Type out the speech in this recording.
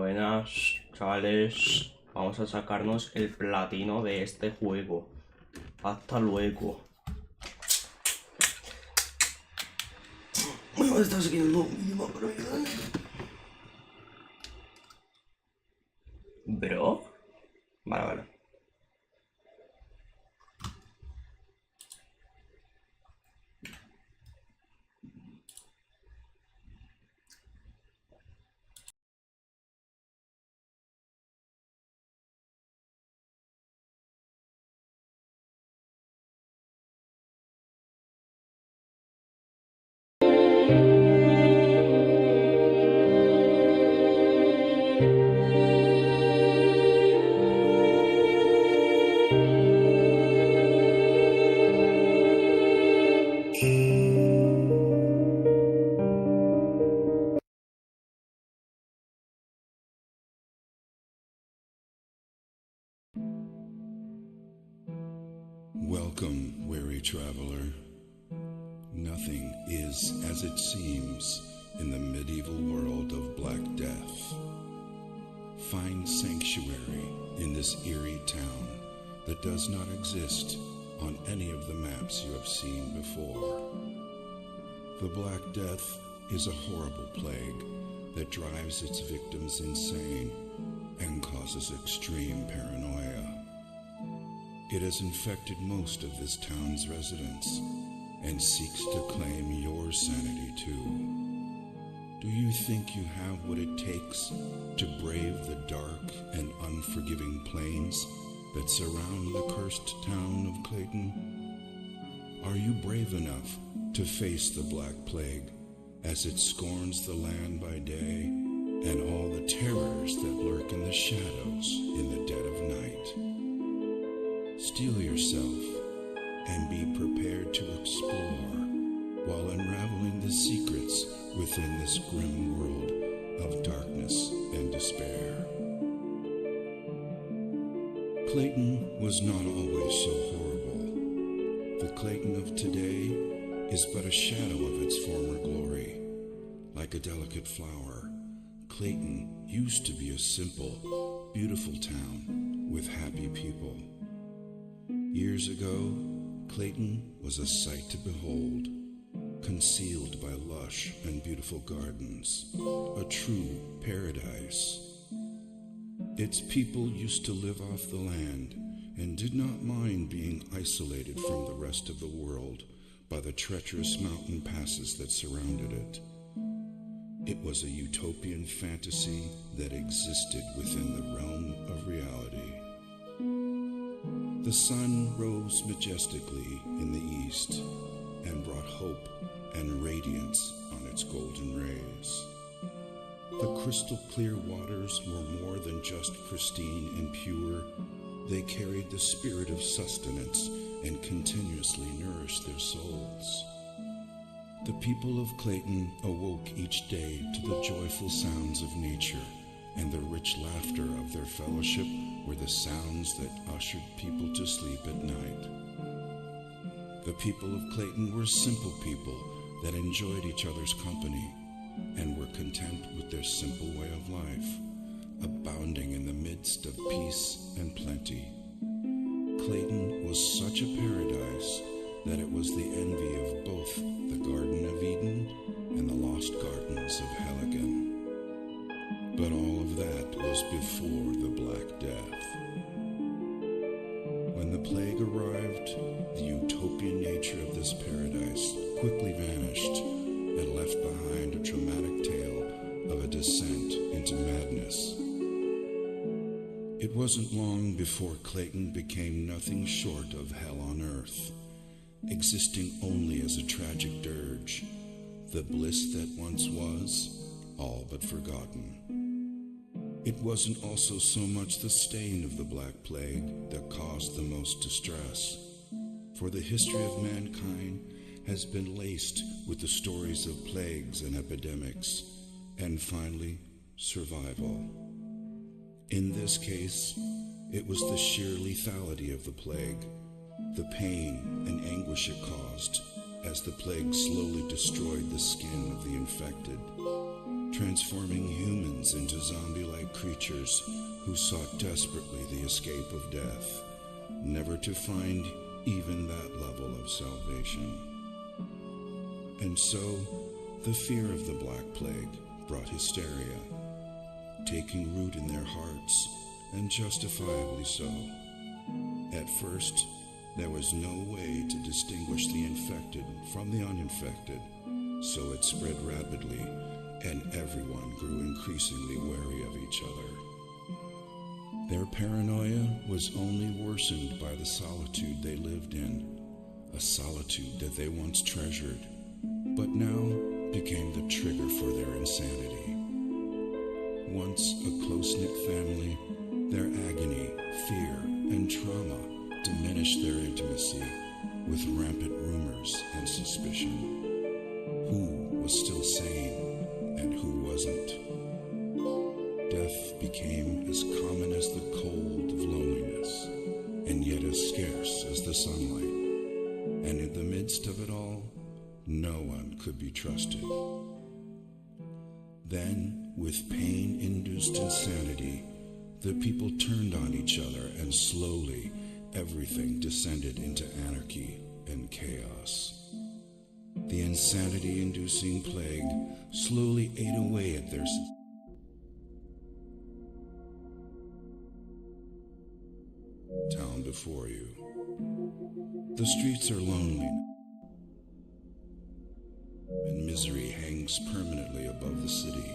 Buenas, chavales. Vamos a sacarnos el platino de este juego. Hasta luego. Me estás siguiendo mínimo prioridad. Bro. Vale. Welcome, weary traveler. Nothing is as it seems in the medieval world of Black Death. Find sanctuary in this eerie town that does not exist on any of the maps you have seen before. The Black Death is a horrible plague that drives its victims insane and causes extreme paranoia. It has infected most of this town's residents and seeks to claim your sanity too. Do you think you have what it takes to brave the dark and unforgiving plains that surround the cursed town of Clayton? Are you brave enough to face the Black Plague as it scorns the land by day and all the terrors that lurk in the shadows in the dead of night? Steel yourself and be prepared to explore while unraveling the secrets within this grim world of darkness and despair. Clayton was not always so horrible. The Clayton of today is but a shadow of its former glory. Like a delicate flower, Clayton used to be a simple, beautiful town with happy people. Years ago, Clayton was a sight to behold, concealed by lush and beautiful gardens, a true paradise. Its people used to live off the land and did not mind being isolated from the rest of the world by the treacherous mountain passes that surrounded it. It was a utopian fantasy that existed within the realm of reality. The sun rose majestically in the east and brought hope and radiance on its golden rays. The crystal-clear waters were more than just pristine and pure. They carried the spirit of sustenance and continuously nourished their souls. The people of Clayton awoke each day to the joyful sounds of nature, and the rich laughter of their fellowship were the sounds that ushered people to sleep at night. The people of Clayton were simple people that enjoyed each other's company and were content with their simple way of life, abounding in the midst of peace and plenty. Clayton was such a paradise that it was the envy of both the Garden of Eden and the lost gardens of Helligan. But all of that was before the Black Death. When the plague arrived, the utopian nature of this paradise quickly vanished and left behind a dramatic tale of a descent into madness. It wasn't long before Clayton became nothing short of hell on earth, existing only as a tragic dirge, the bliss that once was, all but forgotten. It wasn't also so much the stain of the Black Plague that caused the most distress, for the history of mankind has been laced with the stories of plagues and epidemics, and finally, survival. In this case, it was the sheer lethality of the plague, the pain and anguish it caused as the plague slowly destroyed the skin of the infected, transforming humans into zombie-like creatures who sought desperately the escape of death, never to find even that level of salvation. And so, the fear of the Black Plague brought hysteria, taking root in their hearts, and justifiably so. At first, there was no way to distinguish the infected from the uninfected, so it spread rapidly, and everyone grew increasingly wary of each other. Their paranoia was only worsened by the solitude they lived in, a solitude that they once treasured, but now became the trigger for their insanity. Once a close-knit family, their agony, fear, and trauma diminished their intimacy with rampant rumors and suspicion. Who was still sane and who wasn't? Death became as common as the cold of loneliness, and yet as scarce as the sunlight. And in the midst of it all, no one could be trusted. Then, with pain-induced insanity, the people turned on each other, and slowly everything descended into anarchy and chaos. The insanity-inducing plague slowly ate away at their town before you. The streets are lonely, and misery hangs permanently above the city.